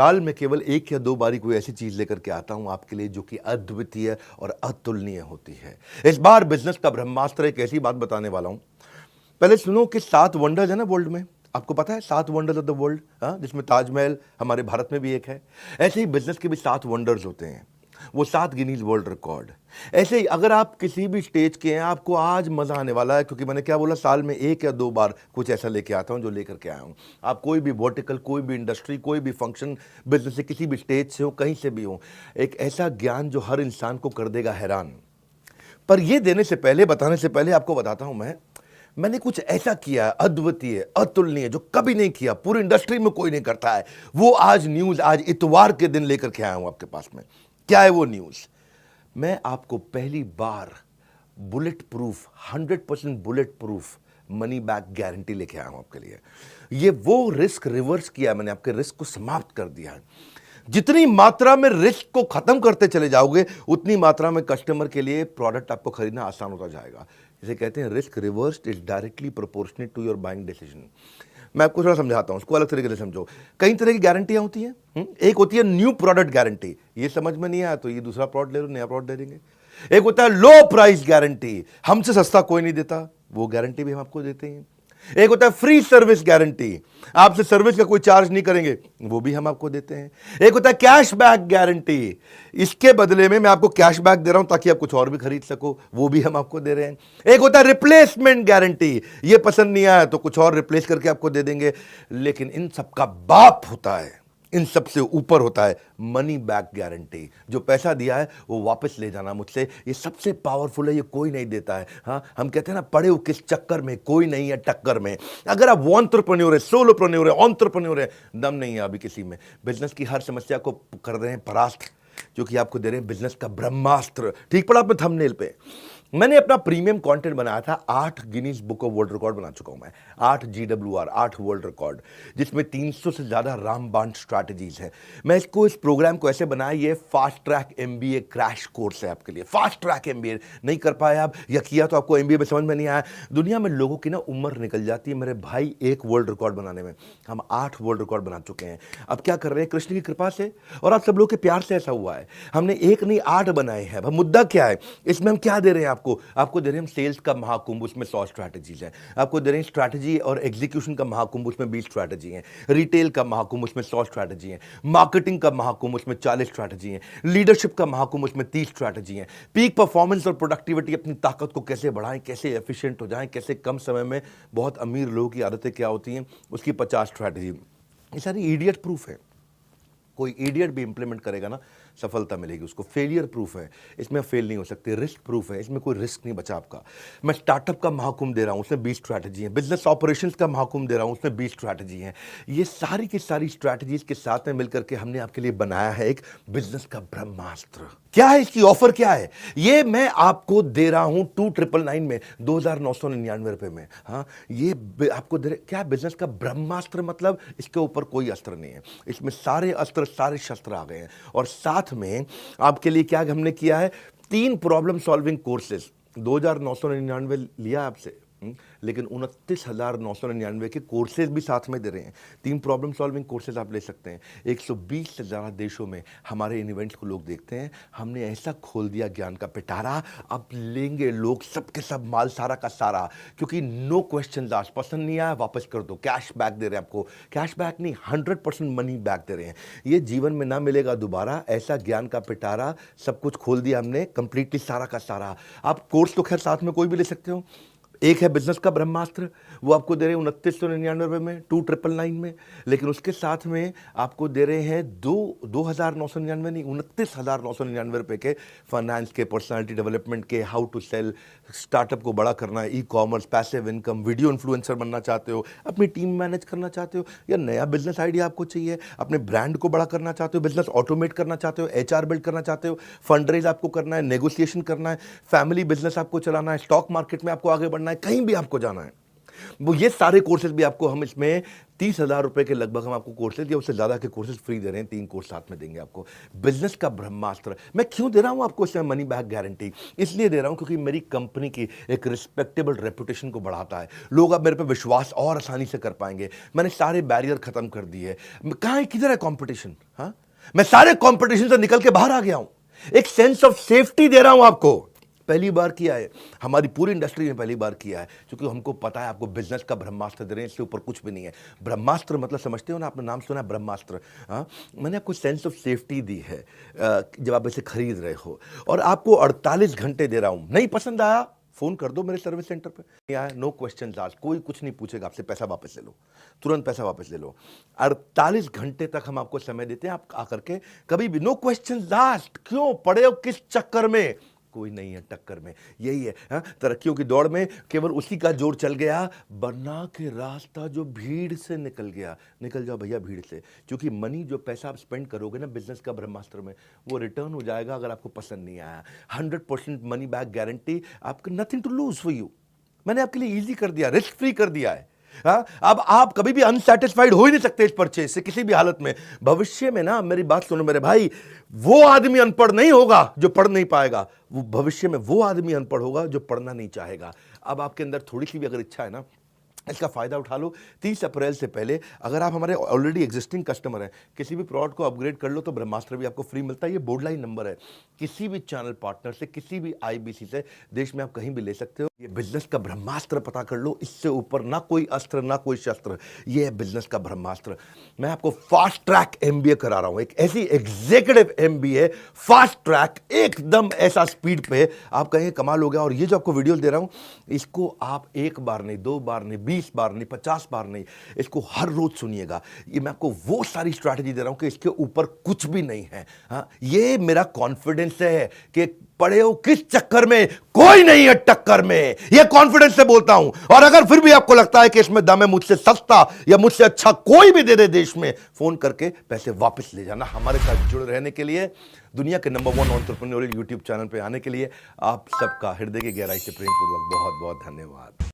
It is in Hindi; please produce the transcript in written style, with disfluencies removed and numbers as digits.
साल में केवल एक या दो बारी कोई ऐसी चीज लेकर के आता हूं आपके लिए जो कि अद्वितीय और अतुलनीय होती है। इस बार बिजनेस का ब्रह्मास्त्र एक ऐसी बात बताने वाला हूं। पहले सुनो कि 7 वंडर्स है ना वर्ल्ड में। आपको पता है 7 वंडर्स ऑफ द वर्ल्ड, जिसमें ताजमहल हमारे भारत में भी एक है। ऐसे ही बिजनेस के भी 7 वंडर्स होते हैं, वो 7 गिनीज वर्ल्ड रिकॉर्ड। ऐसे ही अगर आप किसी भी स्टेज के हैं, आपको आज मजा आने वाला है, क्योंकि मैंने क्या बोला, साल में एक या दो बार कुछ ऐसा लेके आता हूं जो लेकर के आया हूं। आप कोई भी वर्टिकल, कोई भी इंडस्ट्री, कोई भी फंक्शन, बिजनेस से किसी भी स्टेज से हो, कहीं से भी हो, एक ऐसा ज्ञान जो हर इंसान को कर देगा हैरान। पर यह देने से पहले, बताने से पहले आपको बताता हूं मैंने कुछ ऐसा किया है अद्वितीय, अतुलनीय, जो कभी नहीं किया, पूरी इंडस्ट्री में कोई नहीं करता है। वो आज न्यूज, आज इतवार के दिन लेकर के आया हूं आपके पास में। क्या है वो न्यूज? मैं आपको पहली बार bullet proof, 100% bullet proof money back guarantee लेके आया हूं आपके लिए। ये वो रिस्क रिवर्स किया, मैंने आपके रिस्क को समाप्त कर दिया है। जितनी मात्रा में रिस्क को खत्म करते चले जाओगे, उतनी मात्रा में कस्टमर के लिए प्रोडक्ट आपको खरीदना आसान होता जाएगा। इसे कहते हैं risk reversed is directly proportionate to your buying decision. मैं आपको थोड़ा समझाता हूं, उसको अलग तरीके से समझो। कई तरह की गारंटियां होती हैं। एक होती है न्यू प्रोडक्ट गारंटी, ये समझ में नहीं आया तो ये दूसरा प्रोडक्ट ले लो, नया प्रोडक्ट दे देंगे। एक होता है लो प्राइस गारंटी, हमसे सस्ता कोई नहीं देता, वो गारंटी भी हम आपको देते हैं। एक होता है फ्री सर्विस गारंटी, आपसे सर्विस का कोई चार्ज नहीं करेंगे, वो भी हम आपको देते हैं। एक होता है कैश बैक गारंटी, इसके बदले में मैं आपको कैश बैक दे रहा हूं ताकि आप कुछ और भी खरीद सको, वो भी हम आपको दे रहे हैं। एक होता है रिप्लेसमेंट गारंटी, ये पसंद नहीं आया तो कुछ और रिप्लेस करके आपको दे देंगे। लेकिन इन सबका बाप होता है, इन सबसे ऊपर होता है मनी बैक गारंटी। जो पैसा दिया है वो वापस ले जाना मुझसे, ये सबसे पावरफुल है, ये कोई नहीं देता है। हाँ, हम कहते हैं ना, पड़े हो किस चक्कर में, कोई नहीं है टक्कर में। अगर आप एंटरप्रेन्योर है, सोलोप्रेन्योर है, एंटरप्रेन्योर है, दम नहीं है अभी किसी में, बिजनेस की हर समस्या को कर रहे हैं परास्त, क्योंकि आपको दे रहे हैं बिजनेस का ब्रह्मास्त्र। ठीक पड़ा आपने थंबनेल पे। मैंने अपना प्रीमियम कंटेंट बनाया था, 8 Guinness book of world record बना चुका हूं मैं, 8 GWR, 8 वर्ल्ड रिकॉर्ड, जिसमें 300 से ज्यादा रामबाण स्ट्रैटेजीज है। मैं इस प्रोग्राम को ऐसे बनाया, ये fast track MBA crash course है आपके लिए। फास्ट ट्रैक MBA नहीं कर पाए आप, या किया तो आपको MBA में समझ में नहीं आया। दुनिया में लोगों की ना उम्र निकल जाती है मेरे भाई एक वर्ल्ड रिकॉर्ड बनाने में, हम 8 वर्ल्ड रिकॉर्ड बना चुके हैं। अब क्या कर रहे हैं, कृष्ण की कृपा से और आप सब लोग के प्यार से ऐसा हुआ है, हमने एक नहीं 8 बनाए हैं। अब मुद्दा क्या है, इसमें हम क्या दे रहे हैं आपको दे रहे हैं हम सेल्स का महाकुंभ, उसमें 100 स्ट्रैटेजीज है। आपको दे रहे हैं स्ट्रैटेजी और एग्जीक्यूशन का महाकुंभ, उसमें 20 स्ट्रैटेजी है। रिटेल का महाकुंभ, उसमें 100 स्ट्रैटेजी है। मार्केटिंग का महाकुंभ, उसमें 40 स्ट्रैटेजी है। लीडरशिप का महाकुंभ, उसमें 30 स्ट्रैटेजी है। पीक परफॉर्मेंस और प्रोडक्टिविटी, अपनी ताकत को कैसे बढ़ाएं, कैसे एफिशिएंट हो जाएं, कैसे कम समय में बहुत अमीर लोगों की आदतें क्या होती हैं, उसकी 50 स्ट्रैटेजी। ये सारी इडियट प्रूफ है, कोई इडियट भी इंप्लीमेंट करेगा ना, सफलता मिलेगी उसको। फेलियर प्रूफ है, इसमें फेल नहीं हो सकते। रिस्क प्रूफ है, इसमें कोई रिस्क नहीं बचा आपका। मैं स्टार्टअप का महाकुंभ दे रहा हूं, उसमें 20 स्ट्रैटेजी है। बिजनेस ऑपरेशंस का महाकुंभ दे रहा हूं, उसमें 20 स्ट्रैटेजी है। ये सारी की सारी स्ट्रैटेजीज के साथ में मिलकर के हमने आपके लिए बनाया है एक बिजनेस का ब्रह्मास्त्र। क्या है इसकी ऑफर, क्या है ये मैं आपको दे रहा हूं 2999 में, 2999 रुपए में। हाँ, ये आपको दे रहे, क्या बिजनेस का ब्रह्मास्त्र मतलब इसके ऊपर कोई अस्त्र नहीं है, इसमें सारे अस्त्र, सारे शस्त्र आ गए हैं। और साथ में आपके लिए क्या हमने किया है, 3 प्रॉब्लम सॉल्विंग कोर्सेज। 2999 लिया आपसे, लेकिन 29,999 के कोर्सेज भी साथ में दे रहे हैं। 3 प्रॉब्लम सॉल्विंग कोर्सेज आप ले सकते हैं। 120 से ज़्यादा देशों में हमारे इन इवेंट्स को लोग देखते हैं। हमने ऐसा खोल दिया ज्ञान का पिटारा, अब लेंगे लोग सबके सब माल, सारा का सारा, क्योंकि नो क्वेश्चन आस्क्ड। पसंद नहीं आया वापस कर दो, कैश बैक दे रहे हैं आपको। कैश बैक नहीं, 100% मनी बैक दे रहे हैं। ये जीवन में ना मिलेगा दोबारा, ऐसा ज्ञान का पिटारा, सब कुछ खोल दिया हमने कंप्लीटली, सारा का सारा। आप कोर्स तो खैर साथ में कोई भी ले सकते हो। एक है बिजनेस का ब्रह्मास्त्र, वो आपको दे रहे हैं 2999 रुपये में, 2999 में। लेकिन उसके साथ में आपको दे रहे हैं 2,999 नहीं, 29,999 रुपये के फाइनेंस के, पर्सनालिटी डेवलपमेंट के, हाउ टू सेल, स्टार्टअप को बड़ा करना है, ecommerce, passive income, video influencer बनना चाहते हो, अपनी टीम मैनेज करना चाहते हो, या नया बिजनेस आइडिया आपको चाहिए, अपने ब्रांड को बड़ा करना चाहते हो, बिजनेस ऑटोमेट करना चाहते हो, HR बिल्ड करना चाहते हो, फंड रेज आपको करना है, नेगोशिएशन करना है, फैमिली बिजनेस आपको चलाना है, स्टॉक मार्केट में आपको आगे बढ़ना है, कहीं भी आपको जाना है। वो ये सारे कोर्सेज भी आपको हम इसमें 30,000 रुपए के लगभग हम आपको कोर्सेज या उससे ज़्यादा के कोर्सेज फ्री दे रहे हैं। 3 कोर्स साथ में देंगे आपको। बिजनेस का ब्रह्मास्त्र मैं क्यों दे रहा हूँ आपको इसमें मनी बैक गारंटी? इसलिए दे रहा हूँ क्योंकि मेरी कंपनी की एक रिस्पेक्टेबल रेपुटेशन को बढ़ाता है। लोग अब मेरे पे विश्वास और आसानी से कर पाएंगे। मैंने सारे बैरियर खत्म कर दिए। कहाँ किधर है कॉम्पिटिशन? हाँ, मैं सारे कॉम्पिटिशन से निकल के बाहर आ गया हूं। एक सेंस ऑफ सेफ्टी दे रहा हूं आपको। पहली बार किया है, हमारी पूरी इंडस्ट्री ने पहली बार किया है, क्योंकि हमको पता है आपको बिजनेस का ब्रह्मास्त्र दे रहे हैं, इससे ऊपर कुछ भी नहीं है। ब्रह्मास्त्र मतलब समझते हो ना, आपने नाम सुना ब्रह्मास्त्र? हाँ, मैंने आपको सेंस ऑफ सेफ्टी दी है जब आप इसे खरीद रहे हो, और आपको 48 घंटे दे रहा हूं। नहीं पसंद आया फोन कर दो मेरे सर्विस सेंटर पे। यहाँ नो क्वेश्चन आस्क्ड, कोई कुछ नहीं पूछेगा आपसे, पैसा वापस ले लो, तुरंत पैसा वापस ले लो। 48 घंटे तक हम आपको समय देते हैं, आप आकर के कभी भी नो क्वेश्चन आस्क्ड। क्यों पड़े हो किस चक्कर में? कोई नहीं है टक्कर में। यही है हाँ? तरक्कियों की दौड़ में केवल उसी का जोर चल गया, वरना के रास्ता जो भीड़ से निकल गया। निकल जाओ भैया भीड़ से, क्योंकि मनी जो पैसा आप स्पेंड करोगे ना बिजनेस का ब्रह्मास्त्र में, वो रिटर्न हो जाएगा अगर आपको पसंद नहीं आया। 100% मनी बैक गारंटी, आपको nothing to lose for you. मैंने आपके लिए ईजी कर दिया, रिस्क फ्री कर दिया है। हाँ, अब आप कभी भी अनसेटिस्फाइड हो ही नहीं सकते इस परचेज से किसी भी हालत में। भविष्य में ना, मेरी बात सुनो मेरे भाई, वो आदमी अनपढ़ नहीं होगा जो पढ़ नहीं पाएगा, वो भविष्य में वो आदमी अनपढ़ होगा जो पढ़ना नहीं चाहेगा। अब आपके अंदर थोड़ी सी भी अगर इच्छा है ना, इसका फायदा उठा लो। 30 अप्रैल से पहले अगर आप हमारे ऑलरेडी एग्जिस्टिंग कस्टमर हैं, किसी भी प्रोडक्ट को अपग्रेड कर लो तो ब्रह्मास्त्र भी आपको फ्री मिलता है। ये बोर्ड लाइन नंबर है, किसी भी चैनल पार्टनर से, किसी भी आईबीसी से, देश में आप कहीं भी ले सकते हो। ये बिजनेस का ब्रह्मास्त्र पता कर लो, इससे ऊपर ना कोई अस्त्र ना कोई शस्त्र। ये है बिजनेस का ब्रह्मास्त्र। मैं आपको फास्ट ट्रैक एमबीए करा रहा हूं, एक ऐसी एग्जीक्यूटिव एमबीए, फास्ट ट्रैक, एकदम ऐसा स्पीड पे आप कहेंगे कमाल हो गया। और ये जो आपको वीडियो दे रहा हूं, इसको आप 1 बार नहीं, 2 बार नहीं, 20 बार नहीं, 50 बार नहीं, इसको हर रोज सुनिएगा। ये मैं आपको वो सारी स्ट्रैटेजी दे रहा हूं कि इसके ऊपर कुछ भी नहीं है। हाँ, ये मेरा कॉन्फिडेंस है कि पड़े हो किस चक्कर में, कोई नहीं है टक्कर में। ये कॉन्फिडेंस से बोलता हूं। और अगर फिर भी आपको लगता है कि इसमें दम है, मुझसे सस्ता या मुझसे अच्छा कोई भी दे दे देश में, फोन करके पैसे वापस ले जाना। हमारे साथ जुड़े रहने के लिए, दुनिया के नंबर 1 एंटरप्रेन्योरियल यूट्यूब चैनल पे आने के लिए आप सबका हृदय की गहराई से प्रेमपूर्वक बहुत बहुत धन्यवाद।